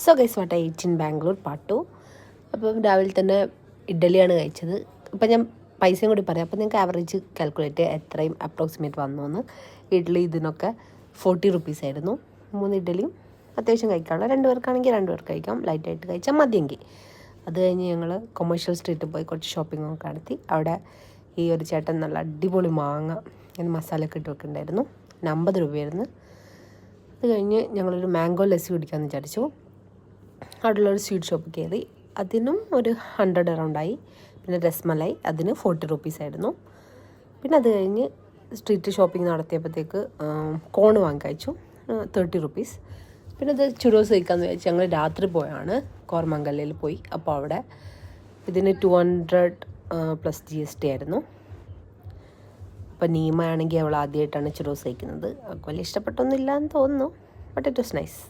So guys what I eat in Bangalore part 2. അപ്പം രാവിലെ തന്നെ ഇഡ്ഡലിയാണ് കഴിച്ചത്. ഇപ്പം ഞാൻ പൈസയും കൂടി പറയാം. അപ്പം നിങ്ങൾക്ക് ആവറേജ് കാൽക്കുലേറ്റ് എത്രയും അപ്രോക്സിമേറ്റ് വന്നു എന്ന്. ഇഡ്ഡലി ഇതിനൊക്കെ 40 റുപ്പീസ് ആയിരുന്നു. 3 ഇഡ്ഡലിയും അത്യാവശ്യം കഴിക്കാനുള്ള 2 പേർക്കാണെങ്കിൽ 2 പേർക്ക് കഴിക്കാം. ലൈറ്റായിട്ട് കഴിച്ചാൽ മതിയെങ്കിൽ. അത് കഴിഞ്ഞ് ഞങ്ങൾ കൊമേഴ്ഷ്യൽ സ്ട്രീറ്റിൽ പോയി കുറച്ച് ഷോപ്പിംഗ് ഒക്കെ നടത്തി. അവിടെ ഈ ഒരു ചേട്ടൻ നല്ല അടിപൊളി മാങ്ങ മസാലയൊക്കെ ഇട്ട് വെക്കുന്നുണ്ടായിരുന്നു. 50 രൂപയായിരുന്നു. അത് കഴിഞ്ഞ് ഞങ്ങളൊരു മാംഗോ ലസ്സി കുടിക്കാമെന്ന് വിചാരിച്ചു. അവിടെയുള്ളൊരു സ്വീറ്റ് ഷോപ്പ് കയറി. അതിനും ഒരു 100 അറൗണ്ടായി. പിന്നെ രസ്മലായി, അതിന് 40 റുപ്പീസ് ആയിരുന്നു. പിന്നെ അത് കഴിഞ്ഞ് സ്ട്രീറ്റ് ഷോപ്പിംഗ് നടത്തിയപ്പോഴത്തേക്ക് കോൺ വാങ്ങി കഴിച്ചു, 30 റുപ്പീസ്. പിന്നെ അത് ചുരോസ് കഴിക്കാമെന്ന് വിചാരിച്ചു. ഞങ്ങൾ രാത്രി പോയാണ് കോർമംഗലയിൽ പോയി. അപ്പോൾ അവിടെ ഇതിന് 200 പ്ലസ് GST ആയിരുന്നു. അപ്പോൾ നീമ ആണെങ്കിൽ അവൾ ആദ്യമായിട്ടാണ് ചുരോസ് കഴിക്കുന്നത്. അവൾക്ക് വലിയ ഇഷ്ടപ്പെട്ടൊന്നുമില്ല എന്ന് തോന്നുന്നു. But it was nice.